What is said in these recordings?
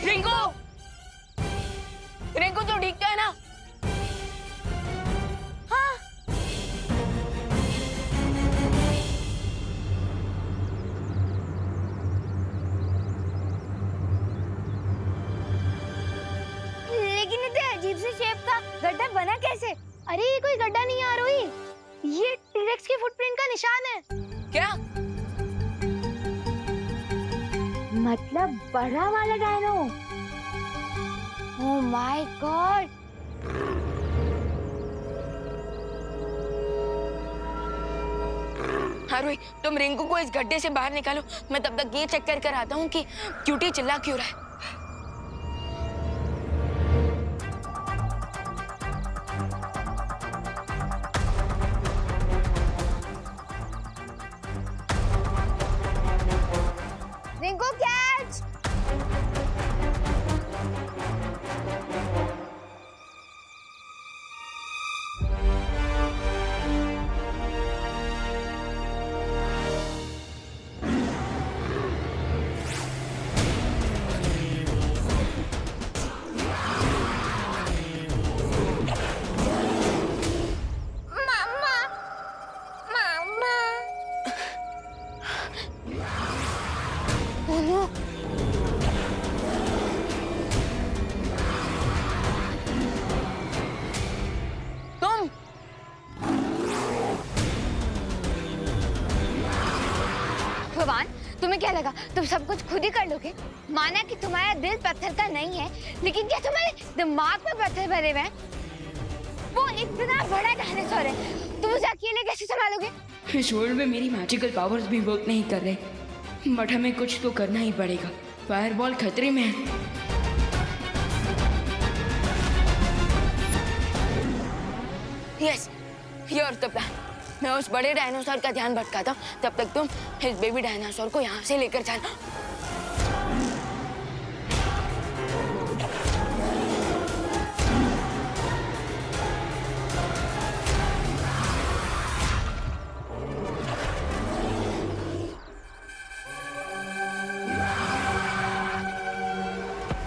रिंकू, रिंकू तो ठीक है ना? हाँ। लेकिन इतने अजीब से शेप का गड्ढा बना कैसे? अरे ये कोई गड्ढा नहीं है आरोही, ये टीरेक्स के फुटप्रिंट का निशान है। क्या? मतलब बड़ा वाला डायनो। Oh my God. हाँ रोही, तुम रिंकू को इस गड्ढे से बाहर निकालो, मैं तब तक ये चेक कर आता हूँ कि क्यूटी चिल्ला क्यों रहा है। रिंकू कैच। तुम भगवान, तुम्हें क्या लगा तुम सब कुछ खुद ही कर लोगे? माना कि तुम्हारा दिल पत्थर का नहीं है, लेकिन क्या तुम्हारे दिमाग में पत्थर भरे हुए हैं? वो इतना बड़ा डायनासोर है, तुम उसे अकेले कैसे संभालोगे? इस वर्ल्ड में मेरी मैजिकल पावर्स भी वर्क नहीं कर रहे, बट हमें कुछ तो करना ही पड़ेगा। फायरबॉल खतरे में है। Yes, your the plan. मैं उस बड़े डायनासोर का ध्यान भटकाता हूँ, तब तक तुम इस बेबी डायनासोर को यहाँ से लेकर जाना।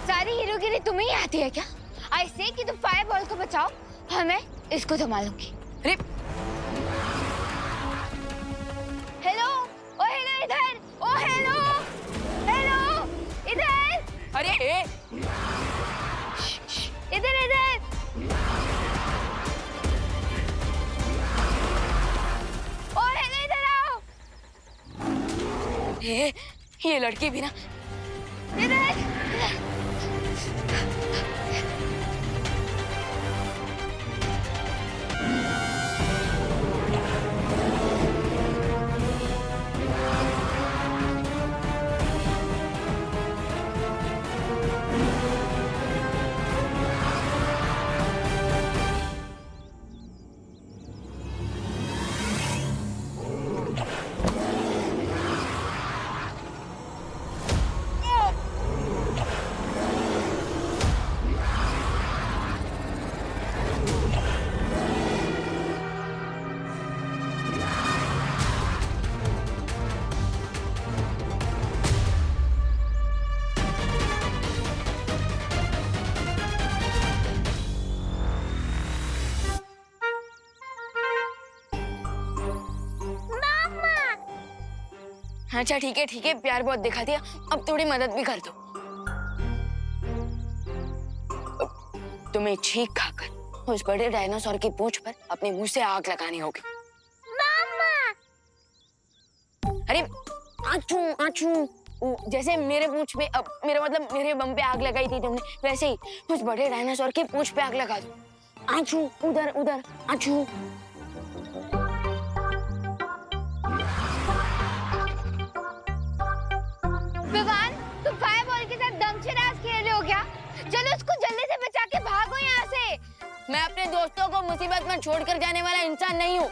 सारी हीरोगिरी तुम्हें ही आती है क्या? आई से कि तुम फायर बॉल को बचाओ, हमें इसको संभालूंगी। अरे हेलो, ओ हेलो इधर, ओ हेलो, हेलो इधर, अरे इधर इधर। ओ हेलो इधर आओ। ये लड़की भी ना। इधर। अच्छा ठीक है, प्यार बहुत दिखा दिया, अब थोड़ी मदद भी कर दो। तुम्हें छींक खाकर उस बड़े डायनासोर की पूंछ पर अपने मुंह से आग लगानी होगी। मामा। अरे आचू आचू, जैसे मेरे पूंछ पे, अब मेरा मतलब मेरे बम पे आग लगाई थी तुमने, वैसे ही उस बड़े डायनासोर की पूंछ पे आग लगा दो। आचू, उधर उधर, आचू। विवान, तुम फायर बॉल के साथ दमचराज खेल रहे हो क्या? चलो उसको जल्दी से बचा के भागो यहाँ से। मैं अपने दोस्तों को मुसीबत में छोड़कर जाने वाला इंसान नहीं हूँ।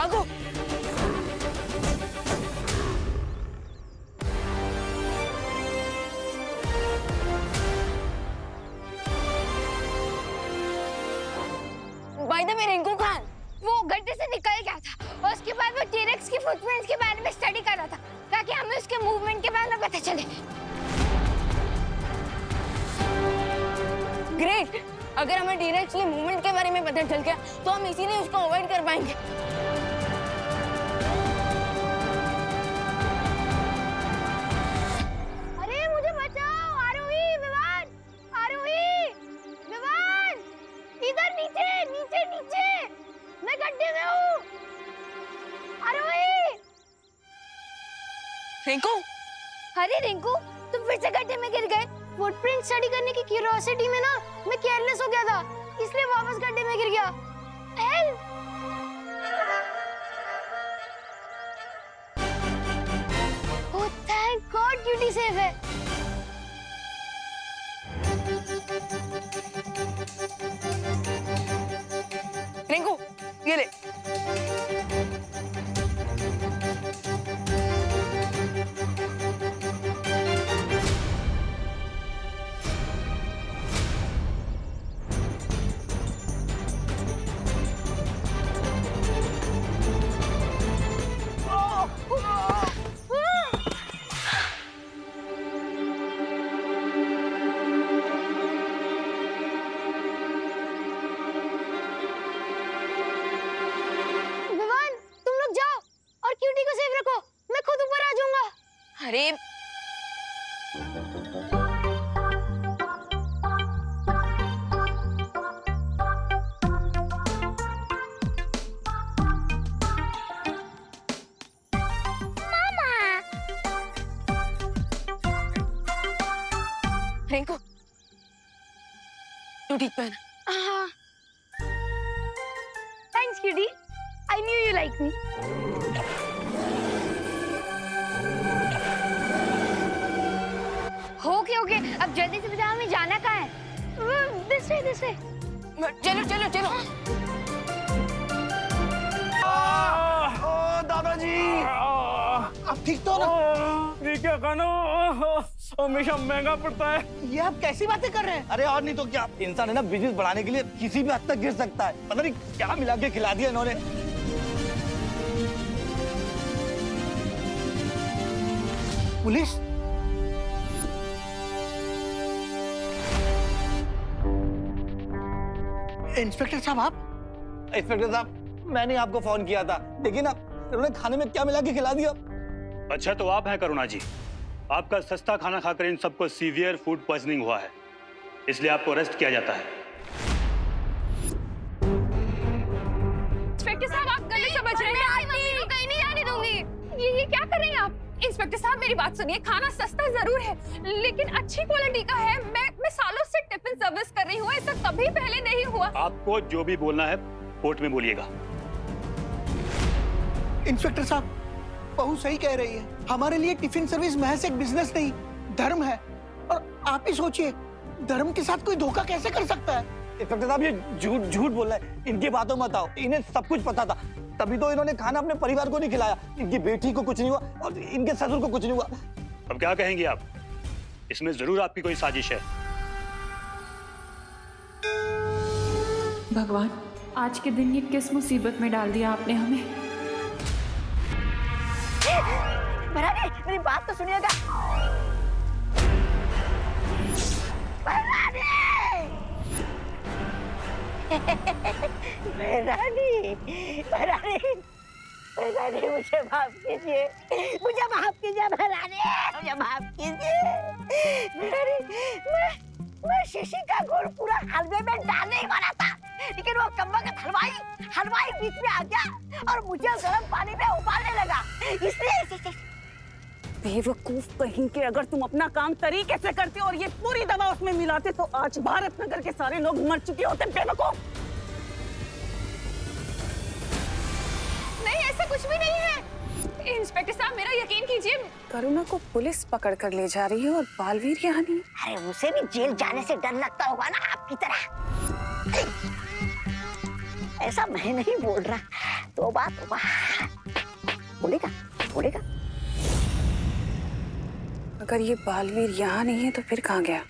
भागो। By the way Rinku Khan, वो गड्ढे से निकल गया था और उसके बाद वो टी-रेक्स की फुटप्रिंट्स के बारे में स्टडी कर रहा था ताकि हमें उसके मूवमेंट के बारे में पता चले। ग्रेट। अगर हमें डायरेक्टली मूवमेंट के बारे में पता चल गया तो हम इसीलिए उसको अवॉइड कर पाएंगे। अरे मुझे बचाओ, आरोही, विवान, आरोही, विवान, इधर नीचे, नीचे, नीचे, मैं गड्ढे में हूँ, आरोही। रिंकू, अरे रिंकू, तुम फिर से गड्ढे में गिर गए। फुटप्रिंट स्टडी करने की क्यूरियोसिटी में ना मैं केयरलेस हो गया था, इसलिए वापस गड्ढे में गिर गया। Help! Oh thank God, cutie safe है। रिंकू, ये ले। विवान, तुम लोग जाओ और क्यूटी को सेफ रखो, मैं खुद ऊपर आ जाऊंगा। अरे रिंकू, तू ठीक तो है ना? Thanks cutie, I knew you like me. Okay okay, अब जल्दी से बताओ हमें जाना कहाँ है? This way, this way. चलो चलो चलो। दादाजी, आप ठीक तो हो ना? ये क्या खाना हमेशा महंगा पड़ता है। ये आप कैसी बातें कर रहे हैं? अरे और नहीं तो क्या, इंसान है ना बिजनेस बढ़ाने के लिए किसी भी हद तक गिर सकता है। पता नहीं क्या मिला के खिला दिया इन्होंने। पुलिस? इंस्पेक्टर साहब आप? इंस्पेक्टर साहब, मैंने आपको फोन किया था, देखिए ना इन्होंने खाने में क्या मिला के खिला दिया। अच्छा तो आप हैं करुणा जी, आपका सस्ता खाना खाकर इन सबको सीवियर फूड पॉइजनिंग हुआ है, इसलिए आपको अरेस्ट किया जाता है। इंस्पेक्टर साहब, आप गलत समझ रहे हैं। मम्मी को कहीं नहीं जाने दूंगी। ये क्या कर रहे हैं आप? इंस्पेक्टर साहब मेरी बात सुनिए, खाना सस्ता जरूर है लेकिन अच्छी क्वालिटी का है। मैं सालों से टिफिन सर्विस कर रही हूँ, ऐसा कभी पहले नहीं हुआ। आपको जो भी बोलना है कोर्ट में बोलिएगा। इंस्पेक्टर साहब, बहू सही कह रही है, हमारे लिए टिफिन सर्विस महज एक बिजनेस नहीं, धर्म है। और आप ही सोचिए, धर्म के साथ कोई धोखा कैसे कर सकता है? इंस्पेक्टर साहब ये झूठ झूठ बोल रहा है, इनकी बातों मत आओ, इन्हें सब कुछ पता था, तभी तो इन्होंने खाना अपने परिवार को नहीं खिलाया। इनकी बेटी को कुछ नहीं हुआ और इनके ससुर को कुछ नहीं हुआ। अब क्या कहेंगे आप? इसमें जरूर आपकी कोई साजिश है। भगवान, आज के दिन ये किस मुसीबत में डाल दिया आपने हमें। भराने, मेरी बात तो सुनिएगा। भराने! भराने, भराने, भराने, मुझे माफ कीजिए, मुझे माफ कीजिए भराने, मुझे माफ कीजिए। भराने, मैं शीशी का गुड़ पूरा हलवे में डालने ही वाला था, लेकिन वो कम्बख्त हलवाई बीच में आ गया और मुझे गर्म पानी में उबालने लगा, इसलिए बेवकूफ कहीं के, अगर तुम अपना काम तरीके से करते और ये पूरी दवा उसमें मिलाते तो आज भारत नगर के सारे लोग मर चुके होते। बेवकूफ! नहीं, ऐसा कुछ भी नहीं है। इंस्पेक्टर साहब मेरा यकीन कीजिए। करुणा को पुलिस पकड़ कर ले जा रही है और बालवीर यहाँ नहीं। अरे उसे भी जेल जाने से डर लगता होगा ना आपकी तरह। ऐसा मैं नहीं बोल रहा, तोबा तोबा, उड़ेगा उड़ेगा। अगर ये बालवीर यहाँ नहीं है तो फिर कहाँ गया?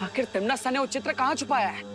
आखिर तिम्नासा ने वो चित्र कहाँ छुपाया है?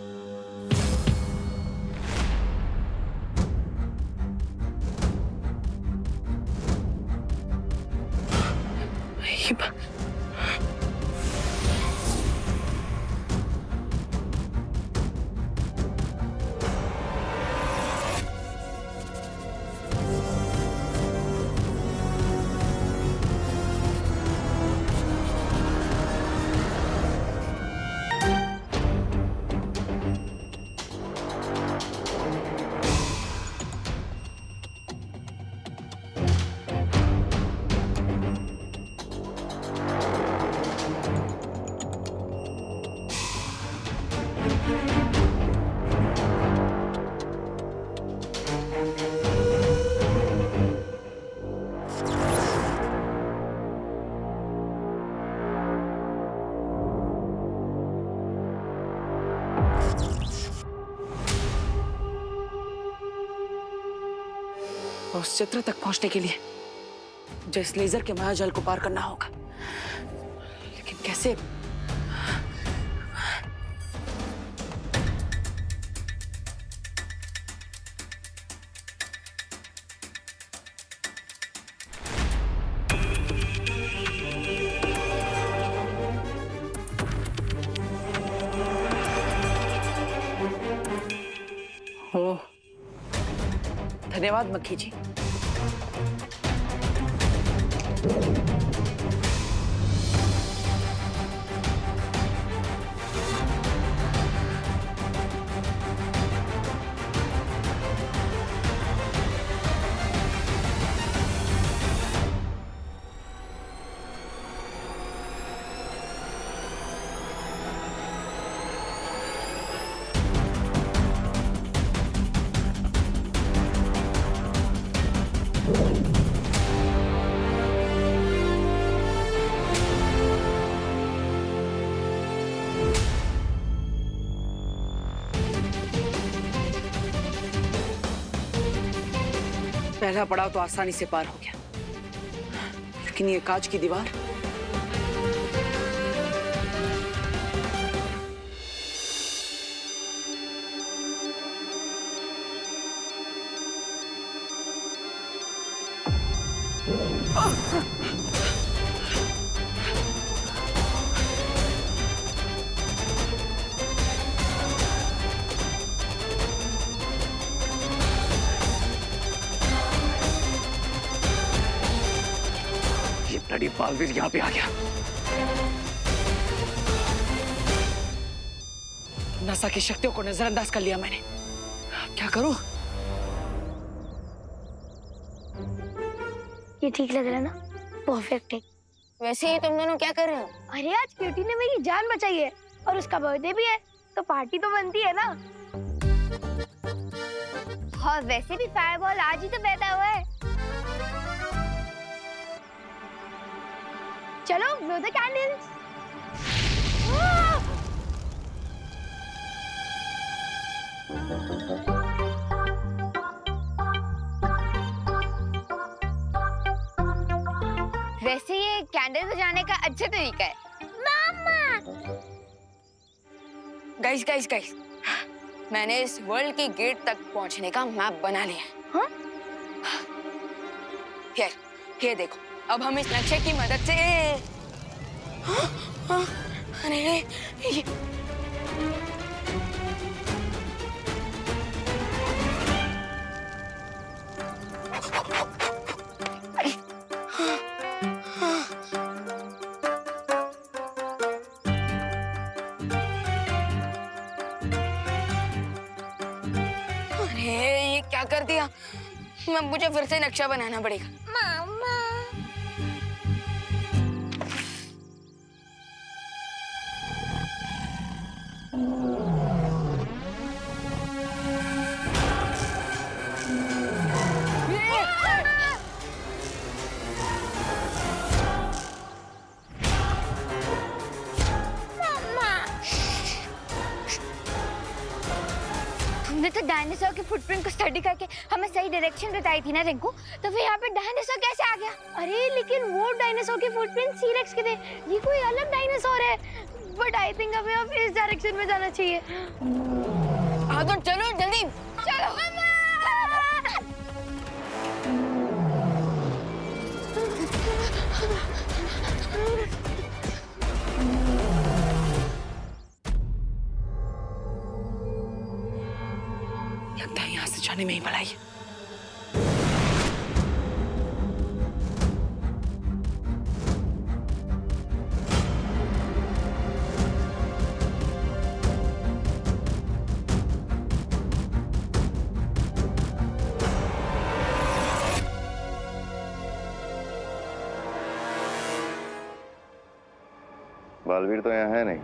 उस चित्र तक पहुंचने के लिए मुझे इस लेजर के मायाजाल को पार करना होगा, लेकिन कैसे? ओ, धन्यवाद मक्खी जी। पहला पड़ाव तो आसानी से पार हो गया, लेकिन ये कांच की दीवार, ब्लडी बालवीर यहाँ पे आ गया। नासा की शक्तियों को नजरअंदाज कर लिया मैंने। क्या करूं? ये ठीक लग रहा है ना? परफेक्ट है। वैसे ही तुम दोनों क्या कर रहे हो? अरे आज क्यूटी ने मेरी जान बचाई है और उसका बर्थडे भी है, तो पार्टी तो बनती है ना। और वैसे भी फायरबॉल आज ही तो बैठा हुआ है। चलो blow the candles। वैसे ये कैंडल बजाने का अच्छा तरीका है। मामा! गाइस गाइस गाइस, मैंने इस वर्ल्ड की गेट तक पहुंचने का मैप बना लिया है। हाँ? ये देखो, अब हम इस नक्शे की मदद से अरे ये क्या कर दिया? मुझे फिर से नक्शा बनाना पड़ेगा। मामा तुमने तो डायनासोर के फुटप्रिंट को स्टडी करके हमें सही डायरेक्शन बताई थी ना रिंकू, तो फिर यहाँ पे डायनासोर कैसे आ गया? अरे लेकिन वो डायनासोर के फुटप्रिंट सी-रेक्स के थे, ये कोई अलग डायनासोर है। बट आई थिंक हमें अब इस डायरेक्शन में जाना चाहिए। हाँ तो चलो जल्दी चलो लगता है यहाँ से जाने में ही भलाई है। बालवीर तो यहाँ है नहीं,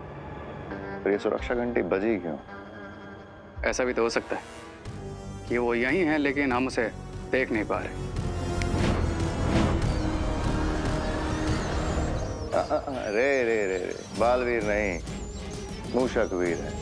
फिर ये सुरक्षा घंटी बजी क्यों? ऐसा भी तो हो सकता है कि वो यहीं है लेकिन हम उसे देख नहीं पा रहे। रे रे रे रे बालवीर नहीं, मूषक वीर है।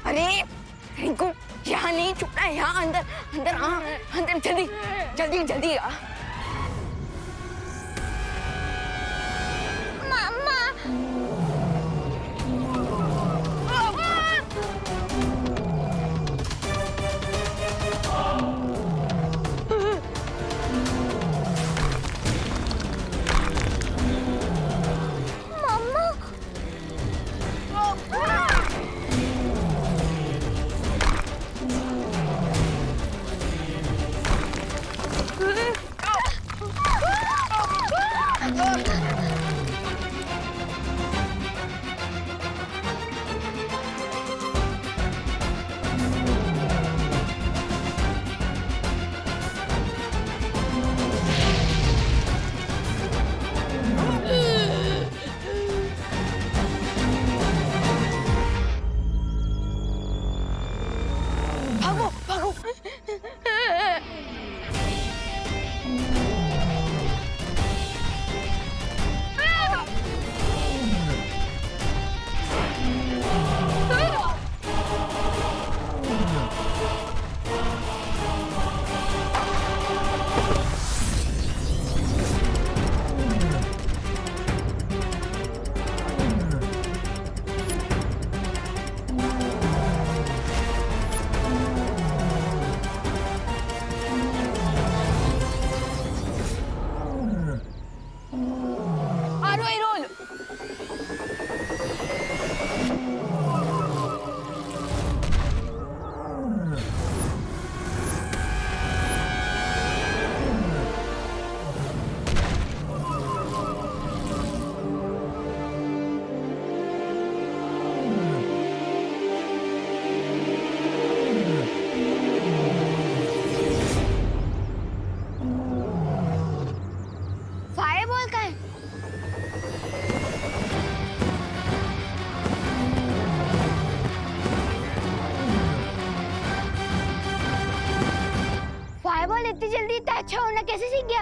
अरे रिंकू, यहाँ नहीं छुपना है, यहाँ अंदर अंदर आ, अंदर जल्दी जल्दी जल्दी आ। भागो भागो। इतनी जल्दी इतना अच्छा होना कैसे सीख गया?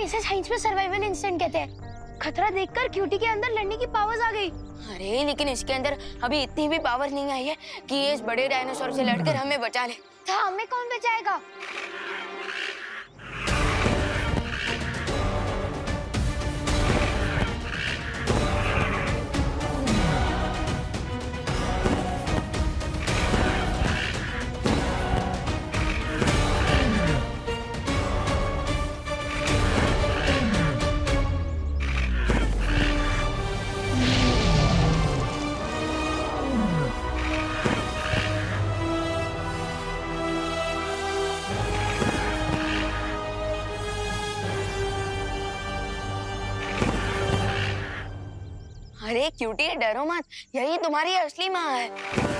इसे साइंस में सर्वाइवल इंस्टेंट कहते हैं। खतरा देखकर क्यूटी के अंदर लड़ने की पावर्स आ गई। अरे लेकिन इसके अंदर अभी इतनी भी पावर नहीं आई है कि ये इस बड़े डायनासोर से लड़कर हमें बचा ले। तो हमें कौन बचाएगा? अरे क्यूटी, डरो मत, यही तुम्हारी असली माँ है।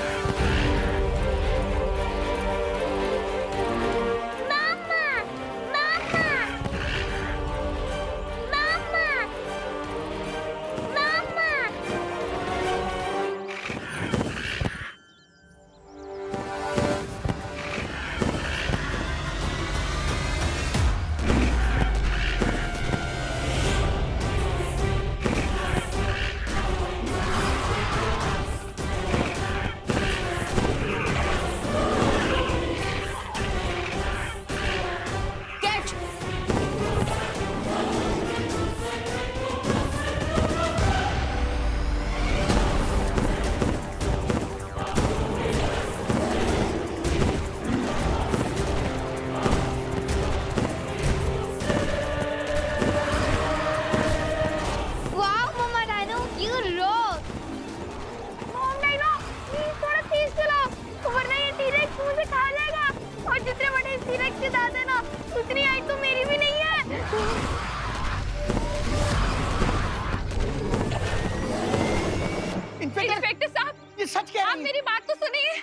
इंस्पेक्टर साहब, ये सच कह आप रही है। मेरी बात तो सुनिए।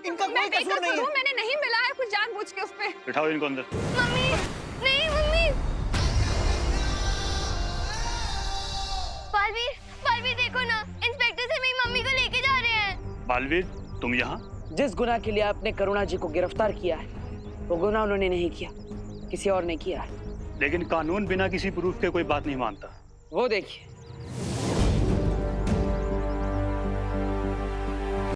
इनका मैं कोई कसूर नहीं बेकसूर हूँ, है। मैंने नहीं मिला है कुछ जानबूझ के उस पे। बिठाओ इनको अंदर। मम्मी, नहीं मम्मी। बालवीर, बालवीर देखो ना, इंस्पेक्टर से मेरी मम्मी को लेके जा रहे हैं। बालवीर, तुम यहाँ? जिस गुनाह के लिए आपने करुणा जी को गिरफ्तार किया है, वो गुनाह उन्होंने नहीं किया, किसी और ने किया है। लेकिन कानून बिना किसी प्रूफ के कोई बात नहीं मानता। वो देखिए,